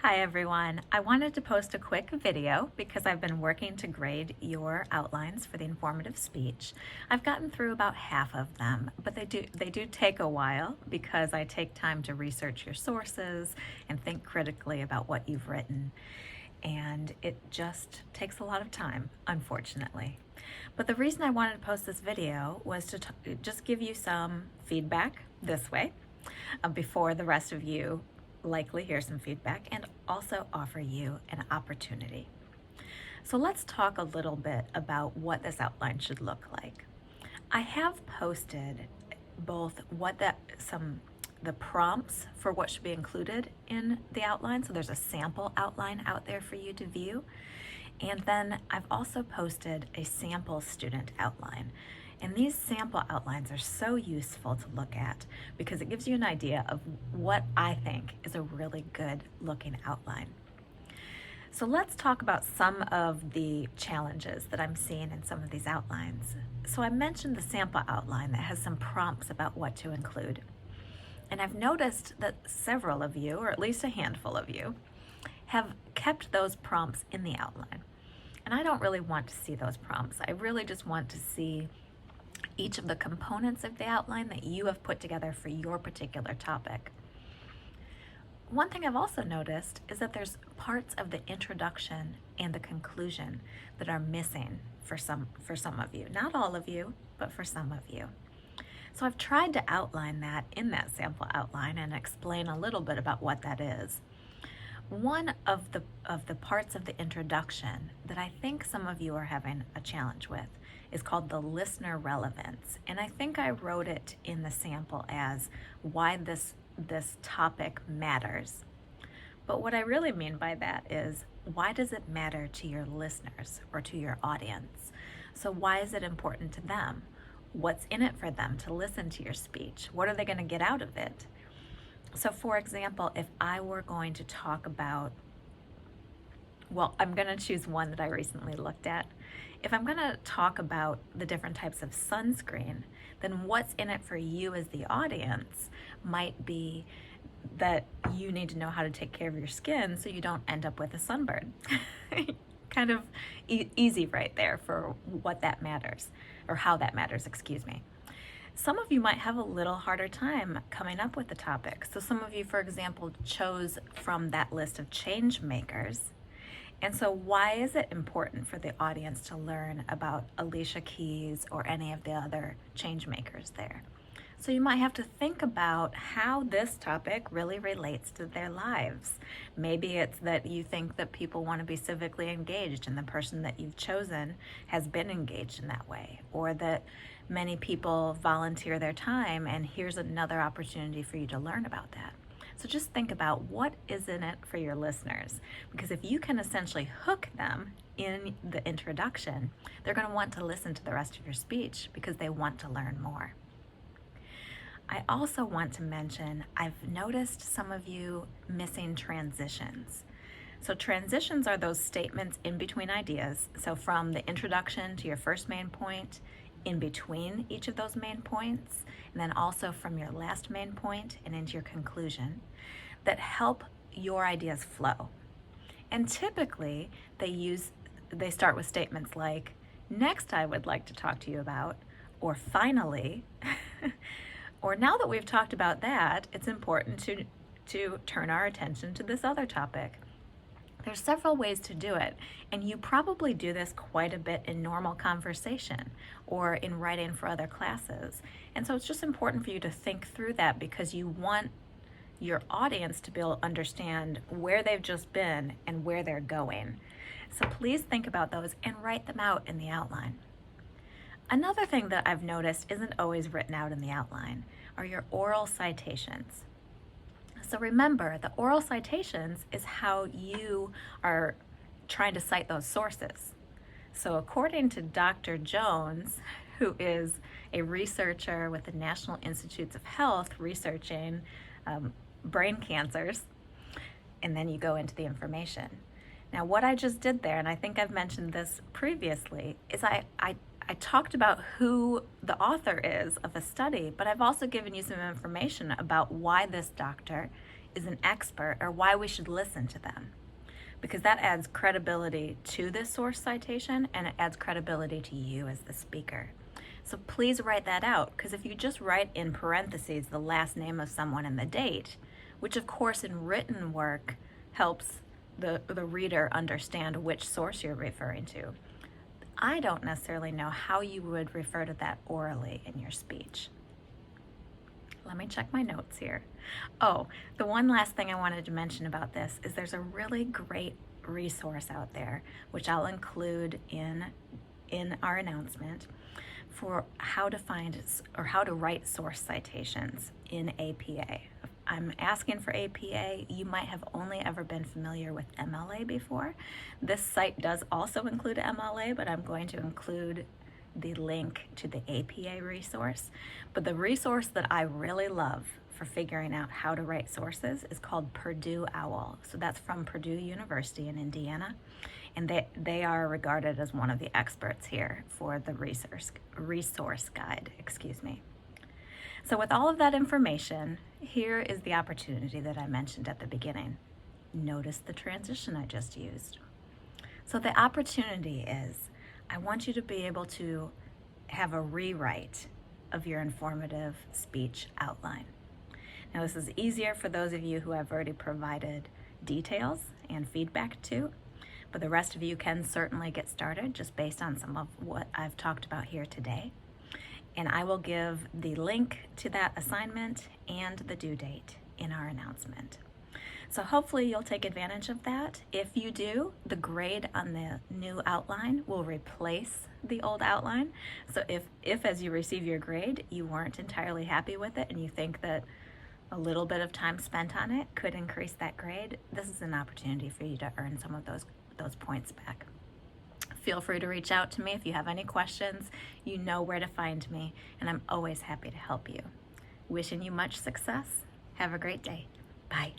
Hi everyone. I wanted to post a quick video because I've been working to grade your outlines for the informative speech. I've gotten through about half of them, but they do take a while because I take time to research your sources and think critically about what you've written. And it just takes a lot of time, unfortunately. But the reason I wanted to post this video was to just give you some feedback this way before the rest of you likely hear some feedback, and also offer you an opportunity. So let's talk a little bit about what this outline should look like. I have posted both the prompts for what should be included in the outline. So there's a sample outline out there for you to view. And then I've also posted a sample student outline. And these sample outlines are so useful to look at because it gives you an idea of what I think is a really good looking outline. So let's talk about some of the challenges that I'm seeing in some of these outlines. So I mentioned the sample outline that has some prompts about what to include. And I've noticed that several of you, or at least a handful of you, have kept those prompts in the outline. And I don't really want to see those prompts. I really just want to see each of the components of the outline that you have put together for your particular topic. One thing I've also noticed is that there's parts of the introduction and the conclusion that are missing for some of you. Not all of you, but for some of you. So I've tried to outline that in that sample outline and explain a little bit about what that is. One of the parts of the introduction that I think some of you are having a challenge with is called the listener relevance. And I think I wrote it in the sample as why this topic matters. But what I really mean by that is, why does it matter to your listeners or to your audience? So why is it important to them? What's in it for them to listen to your speech? What are they going to get out of it? So for example, if I were going to talk about, well, I'm going to choose one that I recently looked at. If I'm going to talk about the different types of sunscreen, then what's in it for you as the audience might be that you need to know how to take care of your skin so you don't end up with a sunburn. Kind of easy right there for what that matters, or how that matters, excuse me. Some of you might have a little harder time coming up with the topic. So some of you, for example, chose from that list of change makers. And so why is it important for the audience to learn about Alicia Keys or any of the other change makers there? So you might have to think about how this topic really relates to their lives. Maybe it's that you think that people want to be civically engaged and the person that you've chosen has been engaged in that way, or that many people volunteer their time and here's another opportunity for you to learn about that. So just think about what is in it for your listeners, because if you can essentially hook them in the introduction, they're going to want to listen to the rest of your speech because they want to learn more. I also want to mention, I've noticed some of you missing transitions. So transitions are those statements in between ideas. So from the introduction to your first main point, in between each of those main points, and then also from your last main point and into your conclusion, that help your ideas flow. And typically they start with statements like, next I would like to talk to you about, or finally, or now that we've talked about that, it's important to turn our attention to this other topic. There's several ways to do it, and you probably do this quite a bit in normal conversation or in writing for other classes. And so it's just important for you to think through that because you want your audience to be able to understand where they've just been and where they're going. So please think about those and write them out in the outline. Another thing that I've noticed isn't always written out in the outline are your oral citations. So remember, the oral citations is how you are trying to cite those sources. So according to Dr. Jones, who is a researcher with the National Institutes of Health researching brain cancers, and then you go into the information. Now what I just did there, and I think I've mentioned this previously, is I talked about who the author is of a study, but I've also given you some information about why this doctor is an expert or why we should listen to them, because that adds credibility to this source citation and it adds credibility to you as the speaker. So please write that out, because if you just write in parentheses the last name of someone and the date, which of course in written work helps the reader understand which source you're referring to, I don't necessarily know how you would refer to that orally in your speech. Let me check my notes here. Oh, the one last thing I wanted to mention about this is there's a really great resource out there, which I'll include in our announcement, for how to find or how to write source citations in APA. I'm asking for APA. You might have only ever been familiar with MLA before. This site does also include MLA, but I'm going to include the link to the APA resource. But the resource that I really love for figuring out how to write sources is called Purdue OWL. So that's from Purdue University in Indiana. And they are regarded as one of the experts here for the resource guide, excuse me. So with all of that information, here is the opportunity that I mentioned at the beginning. Notice the transition I just used. So the opportunity is, I want you to be able to have a rewrite of your informative speech outline. Now this is easier for those of you who I've already provided details and feedback to, but the rest of you can certainly get started just based on some of what I've talked about here today. And I will give the link to that assignment and the due date in our announcement. So hopefully you'll take advantage of that. If you do, the grade on the new outline will replace the old outline. So if as you receive your grade, you weren't entirely happy with it and you think that a little bit of time spent on it could increase that grade, this is an opportunity for you to earn some of those points back. Feel free to reach out to me if you have any questions. You know where to find me, and I'm always happy to help you. Wishing you much success. Have a great day. Bye.